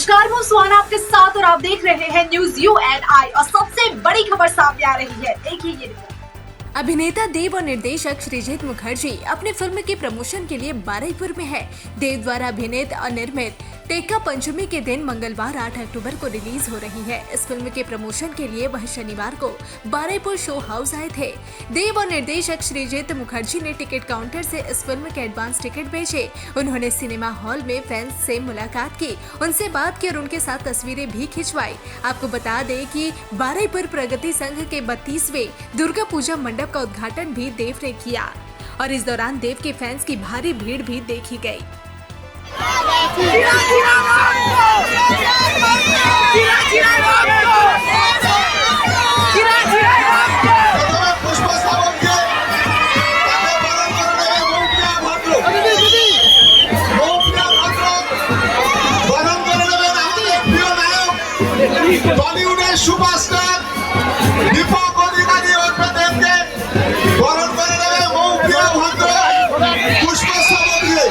नमस्कार, मैं सुहाना आपके साथ और आप देख रहे हैं न्यूज UNI और सबसे बड़ी खबर सामने आ रही है। देखिए ये रिपोर्ट। अभिनेता देव और निर्देशक श्रीजीत मुखर्जी अपनी फिल्म के प्रमोशन के लिए बारुईपुर में है। देव द्वारा अभिनीत और निर्मित टेक्का पंचमी के दिन मंगलवार 8 अक्टूबर को रिलीज हो रही है। इस फिल्म के प्रमोशन के लिए वह शनिवार को बारुईपुर शो हाउस आए थे। देव और निर्देशक श्रीजीत मुखर्जी ने टिकट काउंटर से इस फिल्म के एडवांस टिकट बेचे। उन्होंने सिनेमा हॉल में फैंस से मुलाकात की, उनसे बात की और उनके साथ तस्वीरें भी खिंचवाई। आपको बता दें कि बारुईपुर प्रगति संघ के 32वें दुर्गा पूजा मंडप का उद्घाटन भी देव ने किया और इस दौरान देव के फैंस की भारी भीड़ भी देखी गई। बॉलीवुडेर सुपारस्टार दीपक अधिकारी और देवके बरण करे नेবে মৌপিয়া ভদ্র পুষ্পস্তবক দিয়ে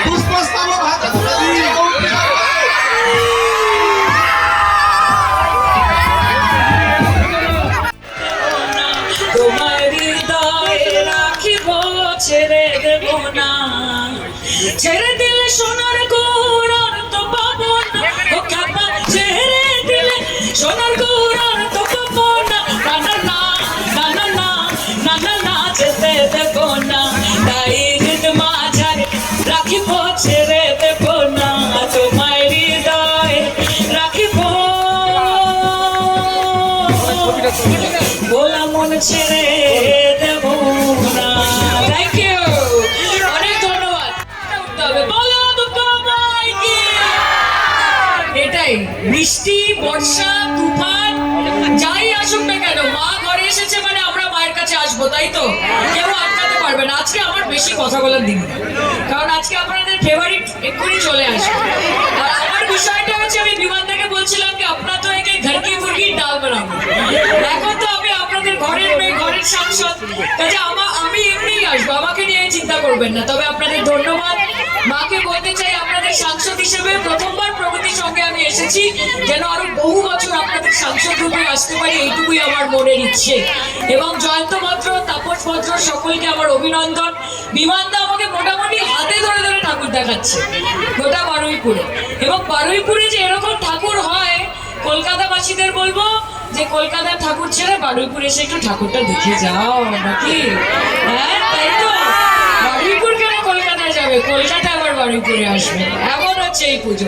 পুষ্পস্তবক হাতে তুলে দিয়ে মৌপিয়া তোমার হৃদয়ে রাখিব ছেড়ে দেব না ছেড়ে দিলে সোনার গৌরর তো পাবো না ও খাপা ছেড়ে দিলে সোনার গৌরর তো পাবো না না না না না না না না না যেতে দেব না তাই হৃদ মাঝারে রাখিব ছেড়ে দেব না তোমার হৃদয়ে রাখিব বলা মন ছেড়ে দেব না। থ্যাংক ইউ, অনেক ধন্যবাদ। বলো তোমায় কি এটাই বৃষ্টি বর্ষা তুফান যাই আসুক না কেন মা ঘরে এসেছে মানে আমরা মায়ের কাছে আসবো, তাই তো কেউ আটকাতে পারবে না। আজকে আমার বেশি কথা বলার দিন কারণ আজকে আপনাদের ফেভারিট এক্ষুনি চলে আসবে। আর আমার বিষয়টা হচ্ছে আমি বিমান থেকে বলছিলাম কি আপনার তো একে ঘর কি মুরগি ডাল বানাবো। এখন তো আমি আপনাদের ঘরের মেয়ে ঘরের সাংসদ, কাজে আমি এমনি আসবো, আমাকে নিয়ে চিন্তা করবেন না। তবে আপনাদের ধন্যবাদ। মাকে বলতে চাই আপনাদের সাংসদ হিসেবে প্রথমবার প্রগতির সঙ্গে আমি এসেছি, যেন আরো বহু বছর আপনাদের সাংসদ রূপে আসতে পারি এইটুকুই আমার মনের ইচ্ছে। এবং জয়ন্ত ভদ্র তাপস ভদ্র সকলকে আমার অভিনন্দন। বিমানদা আমাকে মোটামুটি হাতে ধরে ধরে ঠাকুর দেখাচ্ছে গোটা বারুইপুরে, এবং বারুইপুরে যে এরকম ঠাকুর হয় কলকাতাবাসীদের বলবো যে কলকাতার ঠাকুর ছেড়ে বারুইপুরে এসে একটু ঠাকুরটা দেখে যাও নাকি। হ্যাঁ তাই তো, বারুইপুর কেন কলকাতায় যাবে, কলকাতা আবার বারুইপুরে আসবে, এমন হচ্ছে এই পুজো।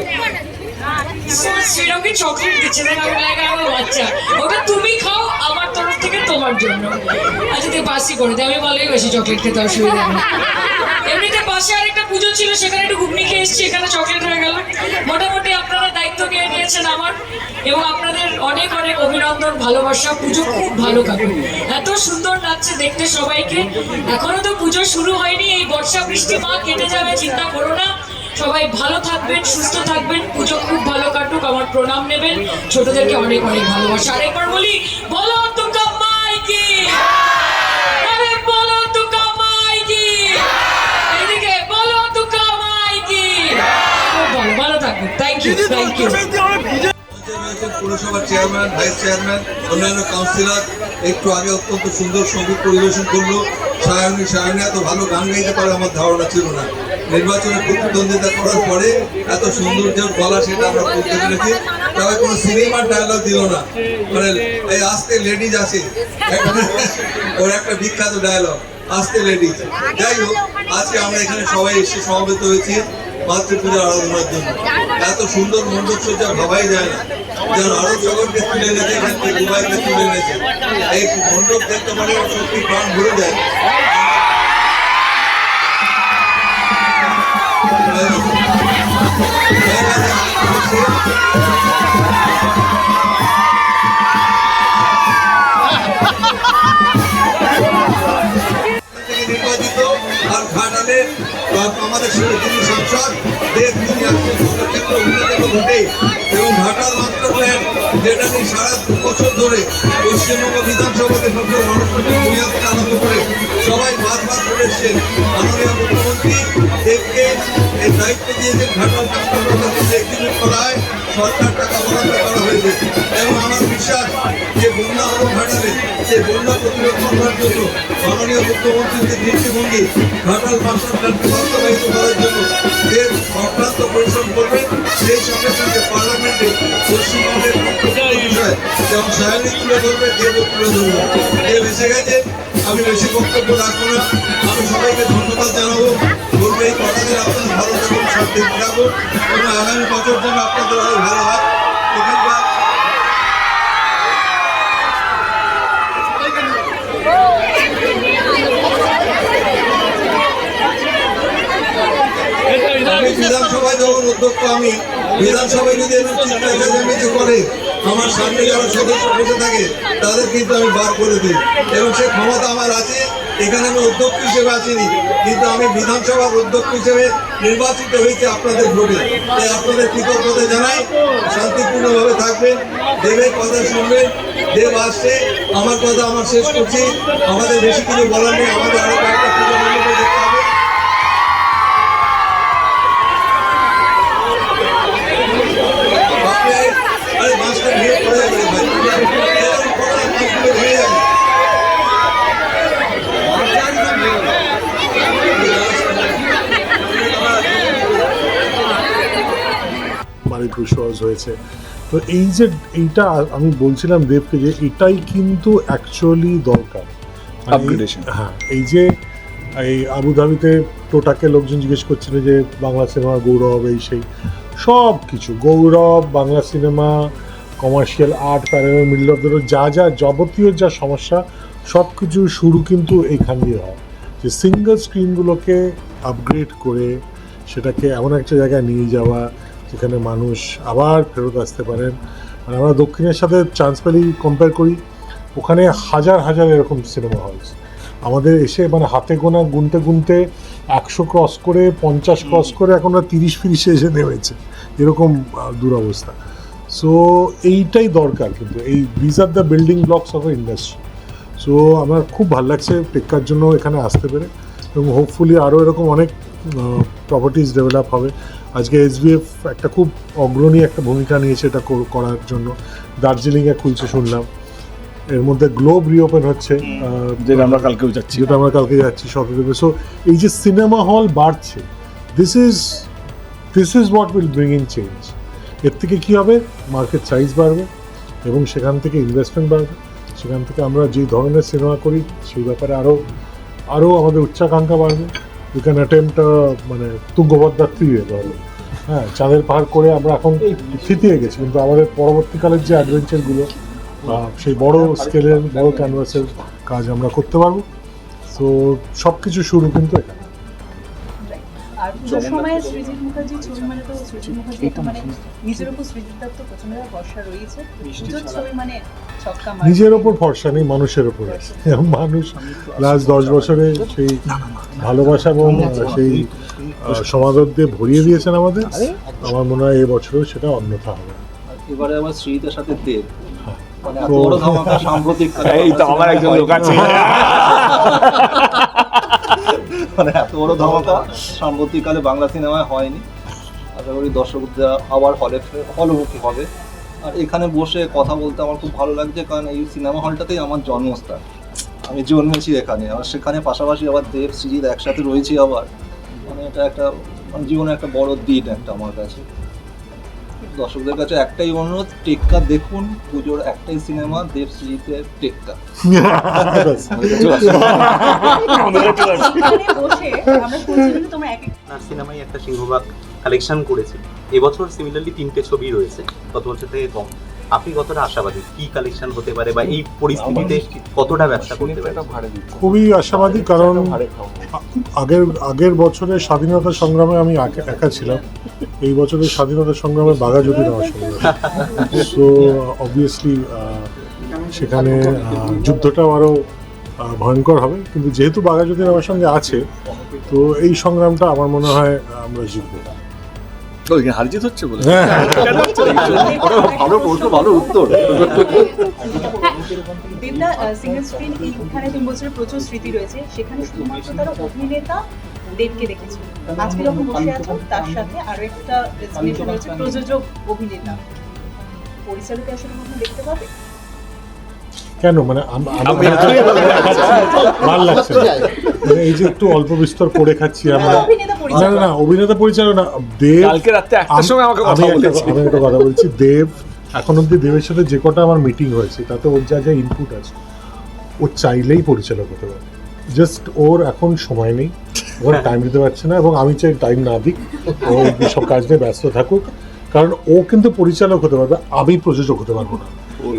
সেরকম চকলেট দিচ্ছে আমার বাচ্চা, ওটা তুমি খাও আমার তরফ থেকে তোমার জন্য। আচ্ছা তুই বাসি করে দে, আমি ভালোই বেশি চকলেট খেতে অসুবিধা নেই। এমনিতে পাশে আরেকটা পুজো ছিল সেখানে একটু ঘুগনি খেয়ে এসেছি, এখানে চকলেট হয়ে গেল। মোটামুটি আপনারা দায়িত্ব নিয়ে নিয়েছেন আমার, এবং আপনাদের অনেক অনেক অভিনন্দন ভালোবাসা। পুজো খুব ভালো কাটে, এত সুন্দর লাগছে দেখতে সবাইকে। এখনো তো পুজো শুরু হয়নি, এই বর্ষা বৃষ্টি মা কেটে যাবে, চিন্তা করো না। সবাই ভালো থাকবেন, সুস্থ থাকবেন, পুজো খুব ভালো কাটুক, আমার প্রণাম নেবেন, ছোটদেরকে অনেক অনেক ভালোবাসা। আরেকবার বলি বলো দুর্গা মাই কি, আরে বলো দুর্গা মাই কি, এদিকে বলো দুর্গা মাই কি। ভালো থাকবেন, থ্যাংক ইউ থ্যাংক ইউ। পুরসভার চেয়ারম্যান, ভাইস চেয়ারম্যান, অন্যান্য কাউন্সিলর একটু আগে অত্যন্ত সুন্দর সঙ্গীত পরিবেশন করলো। সায়নী এত ভালো গান গাইতে পারে আমার ধারণা ছিল না। নির্বাচনে প্রতিদ্বন্দ্বিতা করার পরে এত সৌন্দর্য গলা সেটা আমরা করতে পেরেছি। তবে কোনো সিনেমার ডায়লগ দিল না, মানে এই আস্তে লেডিজ আছে, ওর একটা বিখ্যাত ডায়লগ আস্তে লেডিজ। যাই হোক, আজকে আমরা এখানে সবাই এসে সমবেত হয়েছি মাতৃপূজা আরাধনার জন্য। এত সুন্দর মণ্ডপ সজ্জা ভাবাই যায় না, যেন আরব সাগরকে তুলে এনেছে, এখান থেকে দুবাইকে তুলে এনেছে। এই মণ্ডপ দেখতে পারে সত্যি প্রাণ ভরে যায়। নির্বাচিত আর ঘাটালে আমাদের যিনি সাংসদ দেব, তিনি অন্যতম ভোটে, এবং ঘাটাল মাস্টার প্ল্যান যেটা নিয়ে সারা বছর ধরে পশ্চিমবঙ্গ বিধানসভাতে সবচেয়ে মানুষকে বুনিয়াদ আরম্ভ করে সবাই বাদ করে এসছেন। মাননীয় মুখ্যমন্ত্রী দেবকে ঘাটাল কাঁকড়াপাড়া এক্সিকিউট করা হয়, সরকার টাকা বরাদ্দ করা হয়েছে। এবং আমার বিশ্বাস যে বন্যা হলো ঘাটালে, সেই বন্যা প্রতিরোধ করার জন্য মাননীয় মুখ্যমন্ত্রীর যে দৃষ্টিভঙ্গি, ঘাটাল মাস্টার প্ল্যানকে বাস্তবায়িত করার জন্য এর অক্লান্ত পরিশ্রম করবেন। সেই সঙ্গে সঙ্গে পার্লামেন্টে পশ্চিমবঙ্গের বিষয় যেমন সায়নী তুলে ধরবে, দেব তুলে ধরবে। দেব এসে গেছে, আমি বেশি বক্তব্য রাখবো না। আমি সবাইকে ধন্যবাদ জানাবো, বলবো এই কটা দিন আপনারা ভালো থাকুন, শান্তিতে থাকুন এবং আগামী বছর যেন আপনাদের আরো ভালো হয়। এখানকার আমি বিধানসভায় যখন অধ্যক্ষ, আমি বিধানসভায় যদি এরকম চিন্তা চেঁচামেচি করে আমার সামনে যারা সদস্য বসে থাকে তাদের কিন্তু আমি বার করে দিই এবং সে ক্ষমতা আমার আছে। এখানে আমি অধ্যক্ষ হিসেবে আসিনি, কিন্তু আমি বিধানসভার অধ্যক্ষ হিসেবে নির্বাচিত হয়েছি আপনাদের ভোটে। তাই আপনাদের কৃতজ্ঞতা জানাই। শান্তিপূর্ণভাবে থাকবেন, দেবের কথা শুনবেন। দেব আসছে, আমার কথা আমার শেষ করছি। আমাদের বেশি কিছু বলার নেই, আমাদের আরো কয়েকটা পুজো মণ্ডপে যেতে হবে। আরে মাছটা ভেঙে পড়ে যাবে রে ভাই, মাছগুলো ভেঙে যাবে। বাড়ি দুঃসহজ হয়েছে। তো এই যে এইটা আমি বলছিলাম দেবকে যে এটাই কিন্তু অ্যাকচুয়ালি দরকার। হ্যাঁ, এই যে এই আবুধাবিতে টোটাকে লোকজন জিজ্ঞেস করছিল যে বাংলা সিনেমার গৌরব, এই সেই সব কিছু গৌরব, Bangla cinema, commercial art, parallel middle of the road, যা যা যাবতীয় যা সমস্যা সব কিছু শুরু কিন্তু এইখান দিয়ে হয়। যে সিঙ্গল স্ক্রিনগুলোকে আপগ্রেড করে সেটাকে এমন একটা জায়গায় নিয়ে যাওয়া যেখানে মানুষ আবার ফেরত আসতে পারেন। মানে আমরা দক্ষিণের সাথে চান্স পেলেই কম্পেয়ার করি, ওখানে হাজার হাজার এরকম সিনেমা হলস। আমাদের এসে মানে হাতে গোনা গুনতে গুনতে 100 ক্রস করে 50 ক্রস করে এখন 30-40 এসে নেমেছে, এরকম দুরবস্থা। সো এইটাই দরকার, কিন্তু এই this are the building blocks of industry. So আমার খুব ভালো লাগছে টেক্কার জন্য এখানে আসতে পেরে, এবং হোপফুলি আরও এরকম অনেক প্রপার্টিজ ডেভেলপ হবে। আজকে SBF একটা খুব অগ্রণী একটা ভূমিকা নিয়েছে এটা করার জন্য। দার্জিলিংয়ে খুলছে শুনলাম, এর মধ্যে গ্লোব রিওপেন হচ্ছে, যেটা আমরা কালকে যাচ্ছি 17। সো এই যে সিনেমা হল বাড়ছে, this is what will bring in change. এর থেকে কী হবে, মার্কেট সাইজ বাড়বে এবং সেখান থেকে ইনভেস্টমেন্ট বাড়বে। সেখান থেকে আমরা যে ধরনের সিনেমা করি সেই ব্যাপারে আরও আমাদের উচ্চাকাঙ্ক্ষা বাড়বে। উই ক্যান অ্যাটেম্প্ট মানে তুঙ্গভদ্রার তীরে ধরো, হ্যাঁ, চাঁদের পাহাড় করে আমরা এখন থিতিয়ে গেছি, কিন্তু আমাদের পরবর্তীকালের যে অ্যাডভেঞ্চারগুলো সেই বড় স্কেলের বড় ক্যানভাসের কাজ আমরা করতে পারবো। সো সব কিছু শুরু কিন্তু এখানে। আর পুজোর সময় সৃজিত মুখার্জির ছবি মানে তো সৃজিত মুখার্জি মানে নিজের উপর সৃজিতদার তো প্রচন্ড ভরসা রয়েছে। পুজোর ছবি মানে ছক্কা মারা, নিজের ওপর ভরসা নেই, মানুষের ওপর আছে। মানুষ লাস্ট 10 বছরে সেই ভালোবাসা এবং সেই সমাদর দিয়ে ভরিয়ে দিয়েছেন আমাদের। আমার মনে হয় এবছরও সেটা অন্যথা হবে। এবারে আবার শ্রীজিতের সাথে দেব, মানে এত তো বড় ধামাকা সাম্প্রতিক এই তো আমার একজন লোক আছে, মানে এত বড় ধামাকা সাম্প্রতিককালে বাংলা সিনেমায় হয়নি। আশা করি দর্শকরা আবার হলমুখী হবে। আর এখানে বসে কথা বলতে আমার খুব ভালো লাগছে, কারণ এই সিনেমা হলটাতেই আমার জন্মস্থান, আমি জন্মেছি এখানে। আর সেখানে পাশাপাশি আবার দেব সৃজিত একসাথে রয়েছি আবার, মানে এটা একটা মানে জীবনে একটা বড় দিন একটা আমার কাছে। দর্শকদের কাছে একটাই অনুরোধ, টেক্কা দেখুন, পুজোর একটাই সিনেমা দেব সৃজিতের টেক্কা। বসে আমরা শুনছিলাম তোমরা এক সিনেমায় একটা সিংহভাগ কালেকশন করেছে। এবছর সিমিলারলি 3টে ছবি রয়েছে, গত বছর থেকে কম। আপনি কতটা আশাবাদী কি কালেকশন হতে পারে, বা এই পরিস্থিতিতে কতটা ব্যবসা করতে পারে? খুবই আশাবাদী, কারণ আগের বছরের স্বাধীনতা সংগ্রামে আমি একা ছিলাম, এই বছরের স্বাধীনতা সংগ্রামে বাঘাযতীন আমার সঙ্গে। সো অবভিয়াসলি সেখানে যুদ্ধটাও আরও ভয়ঙ্কর হবে, কিন্তু যেহেতু বাঘাযতীন আমার সঙ্গে আছে, তো এই সংগ্রামটা আমার মনে হয় আমরা জিতবো। হারজিত হচ্ছে বলে ভালো প্রশ্ন, ভালো উত্তর। দেবদা সিঙ্গেল স্ক্রিন এইখানে 3 বছরের প্রচুর স্মৃতি রয়েছে, সেখানে শুধুমাত্র তারা অভিনেতা দেবকে দেখেছো, আজকে যখন বসে আছো তার সাথে আরো একটা ডেস্টিনেশন হচ্ছে প্রযোজক অভিনেতা, পরিচালক আসলে কখনো দেখতে পাবে? কেন মানে ভালো লাগছে না? মানে এই যে একটু অল্প বিস্তর করে খাচ্ছি আমরা। অভিনেতা না পরিচালক না অভিনেতা পরিচালক না, দেব কালকে রাতে একটার সময় আমাকে কথা বলেছে। আমি একটা কথা বলছি, দেব এখন অব্দি দেবের সাথে যে কটা আমার মিটিং হয়েছে তাতে ওর যা যা ইনপুট আছে ও চাইলেই পরিচালক হতে পারে, জাস্ট ওর এখন সময় নেই, ওর টাইম দিতে পারছে না, এবং আমি চাই টাইম না দিক, ও সব কাজ নিয়ে ব্যস্ত থাকুক, কারণ ও কিন্তু পরিচালক হতে পারবে, আমি প্রযোজক হতে পারবো না।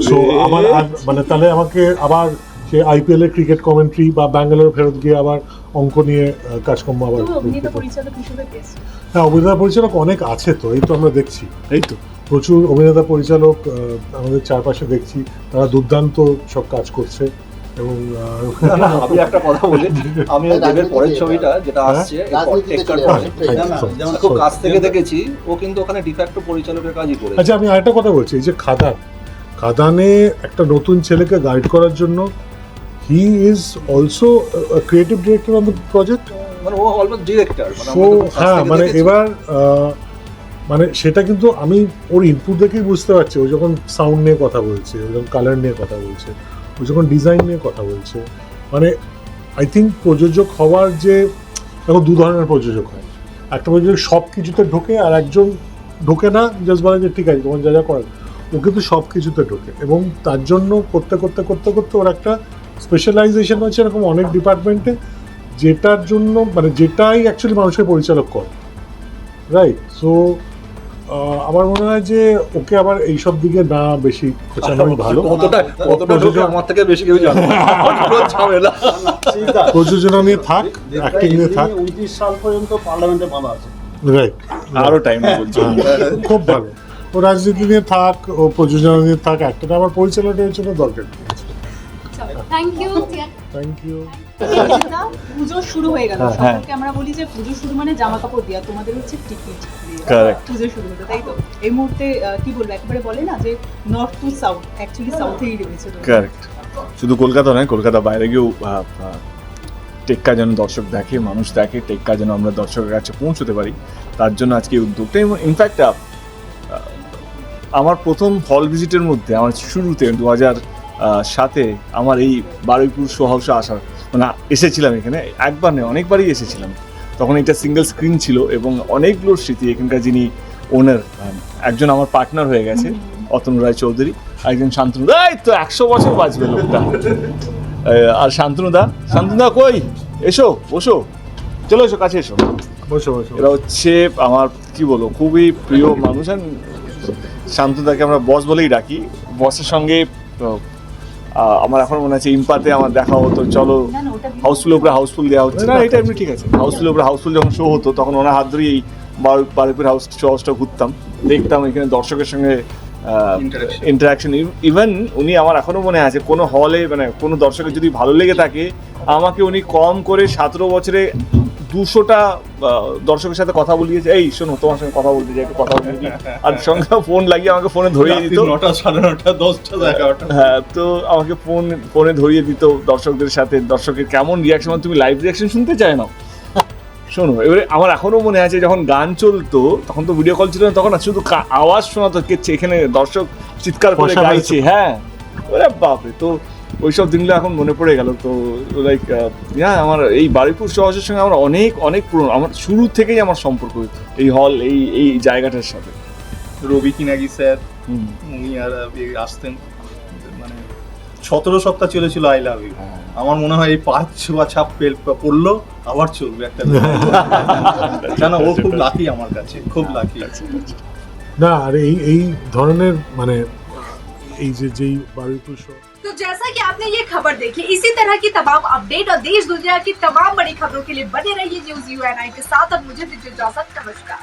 সো আমার মানে তাহলে আমাকে আবার সে আইপিএল এর ক্রিকেট কমেন্ট্রি বা ব্যাঙ্গালোর ফেরত গিয়ে আবার অঙ্ক নিয়ে কাজকর্ম আবার তুমি অভিনেতা পরিচালক হিসেবে পেয়েছো। হ্যাঁ, অভিনেতা পরিচালক অনেক আছে তো, এই তো আমরা দেখছি, এই তো প্রচুর অভিনেতা পরিচালক আমাদের চারপাশে দেখছি, তারা দুর্দান্ত সব কাজ করছে। এবং আমি একটা কথা বলি, আমি দেবের পরের ছবিটা যেটা আসছে টেক্কার প্রজেক্ট, যেমন খুব কাছ থেকে দেখেছি, ও কিন্তু ওখানে ডিফ্যাক্টো পরিচালকের কাজই করেছে। আচ্ছা, আমি আরেকটা কথা বলছি, এই যে খাদানে একটা নতুন ছেলেকে গাইড করার জন্য he is also creative director on the project. মানে ও অলমোস্ট ডিরেক্টর। সো হ্যাঁ, মানে এবার মানে সেটা কিন্তু আমি ওর ইনপুট দেখেই বুঝতে পারছি, ও যখন সাউন্ড নিয়ে কথা বলছে, ও যখন কালার নিয়ে কথা বলছে, ও যখন ডিজাইন নিয়ে কথা বলছে, মানে আই থিঙ্ক প্রযোজক হওয়ার যে এখন দু ধরনের প্রযোজক হয়, একটা প্রযোজক সব কিছুতে ঢোকে, আর একজন ঢোকে না, জাস্ট বলে যে ঠিক আছে তোমার যা যা করার, ও কিন্তু সব কিছুতে ঢোকে, এবং তার জন্য করতে করতে করতে করতে ওর একটা স্পেশালাইজেশন হচ্ছে এরকম অনেক ডিপার্টমেন্টে, যেটার জন্য মানে যেটাই অ্যাকচুয়ালি মানুষের পরিচালক করে, রাইট? সো আমার মনে হয় যে ওকে আবার এইসব দিকে না বেশি খোঁচানোই ভালো। আমার থেকে বেশি কেউ জানে না। প্রযোজনা নিয়ে থাক, অ্যাক্টিং নিয়ে থাক, 29 সাল পর্যন্ত পার্লামেন্টে ভালো আছে, রাইট? আরো টাইম বলছি, খুব ভালো, ও রাজনীতি নিয়ে থাক, ও প্রযোজনা নিয়ে থাক, একটা আমার পরিচালকের জন্য দরকার। Thank you. Thank you. Puja শুরু হয়ে গেল, সকলকে আমরা বলি যে পুজো শুরু মানে জামা কাপড় দেওয়া, তোমাদের হচ্ছে টিকিট Correct. পুজো শুরু হলো, তাই তো? এই মুহূর্তে কি বলবো, একবারে বলে না যে নর্থ টু সাউথ, অ্যাকচুয়ালি সাউথেই রয়েছে। কারেক্ট। শুধু কলকাতা নয়, কলকাতা বাইরে গিয়েও টেক্কা যেন দর্শক দেখে, মানুষ দেখে, টেক্কা যেন আমরা দর্শকের কাছে পৌঁছতে পারি, তার জন্য আজকে এই উদ্যোগটা। ইনফ্যাক্ট আমার প্রথম হল ভিজিটের মধ্যে আমার শুরুতে 2007-এ আমার এই বারুইপুর শো হাউসে আসার মানে এসেছিলাম এখানে, একবার নয় অনেকবারই এসেছিলাম। তখন এটা সিঙ্গেল স্ক্রিন ছিল, এবং অনেকগুলো স্মৃতি। এখানকার যিনি ওনার, একজন আমার পার্টনার হয়ে গেছে অতনু রায় চৌধুরী, একজন শান্তনু দা, এই তো 100 বছর বাঁচবে লোকটা, আর শান্তনু দা কই, এসো বসো, চলো এসো কাছে এসো, বসো বসো। এরা হচ্ছে আমার কি বলবো খুবই প্রিয় মানুষ। আর শান্তনুদাকে আমরা বস বলেই ডাকি। বসের সঙ্গে আমার এখন মনে আছে ইম্পাতে আমার দেখা হতো, চলো হাউসফুলের উপরে হাউসফুল দেওয়া হচ্ছে না, এটা এমনি ঠিক আছে, হাউসফুলের উপরে হাউসফুল যখন শো হতো তখন ওনার হাত ধরেই এই বারুইপুর হাউসটা ঘুরতাম, দেখতাম এখানে দর্শকের সঙ্গে ইন্টারাকশন। ইভেন উনি আমার এখনো মনে আছে, কোনো হলে মানে কোনো দর্শকের যদি ভালো লেগে থাকে, আমাকে উনি কম করে 17 বছরে 200টা দর্শকের সাথে কথা বলিয়েছে, এই শোনো তোমার সঙ্গে কথা বলতে চাই, একটু কথা বলে দিই, আর সঙ্গে ফোন লাগিয়ে আমাকে ফোনে ধরিয়ে দিত, 9টা 9:30 10টা 11টা। হ্যাঁ, তো আমাকে ফোনে ধরিয়ে দিত দর্শকদের সাথে, দর্শকের কেমন রিয়াকশন, তুমি লাইভ রিয়াকশন শুনতে চাই না, শোনো। এবারে আমার এখনো মনে আছে যখন গান চলতো তখন তো ভিডিও কল ছিল না, তখন শুধু আওয়াজ শোনাতো, কেছে এখানে দর্শক চিৎকার করে গাইছে, হ্যাঁ, ওরে বাপরে। তো ওইসব দিনগুলো এখন মনে পড়ে গেল। তো লাইক আমার এই বারুইপুর শহরের সঙ্গে আমার অনেক অনেক পুরনো, আমার শুরু থেকেই আমার সম্পর্ক এই হল এই জায়গাটার সাথে। রবি কিনাগি স্যার উনি আর আসতেন, মানে 17 সপ্তাহ চলেছিল আই লাভ ইউ। আমার মনে হয় এই 5 বা ছাপ পড়লো আবার চলবে একটা, জানো ও খুব লাকি আমার কাছে, খুব লাকি না। আর এই ধরনের মানে এই যেই বারুইপুর শো। तो जैसा कि आपने ये खबर देखी, इसी तरह की तमाम अपडेट और देश दुनिया की तमाम बड़ी खबरों के लिए बने रहिए न्यूज़ UNI के साथ। और मुझे दीजिए इजाजत, नमस्कार।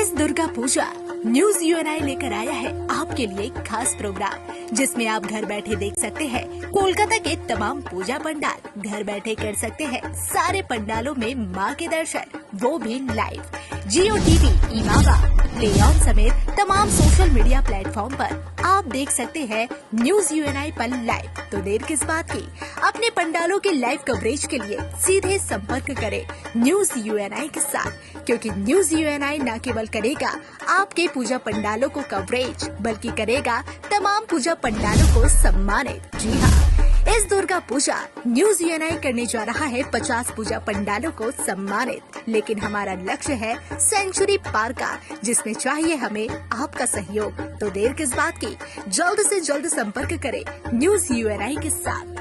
इस दुर्गा पूजा न्यूज यूएनआई लेकर आया है आपके लिए एक खास प्रोग्राम, जिसमें आप घर बैठे देख सकते हैं कोलकाता के तमाम पूजा पंडाल। घर बैठे कर सकते हैं सारे पंडालों में मां के दर्शन, वो भी लाइव। जियो टीवी, इमावा, प्ले ऑन समेत तमाम सोशल मीडिया प्लेटफॉर्म पर आप देख सकते हैं न्यूज यूएनआई पर लाइव। तो देर किस बात की, अपने पंडालों के लाइव कवरेज के लिए सीधे संपर्क करें न्यूज यूएनआई के साथ, क्योंकि न्यूज यूएनआई न केवल करेगा आपके पूजा पंडालों को कवरेज, बल्कि करेगा तमाम पूजा पंडालों को सम्मानित। जी हाँ, इस दुर्गा पूजा न्यूज यूएनआई करने जा रहा है 50 पूजा पंडालों को सम्मानित, लेकिन हमारा लक्ष्य है सेंचुरी पार का, जिसमें चाहिए हमें आपका सहयोग। तो देर किस बात की, जल्द से जल्द संपर्क करें न्यूज यूएनआई के साथ।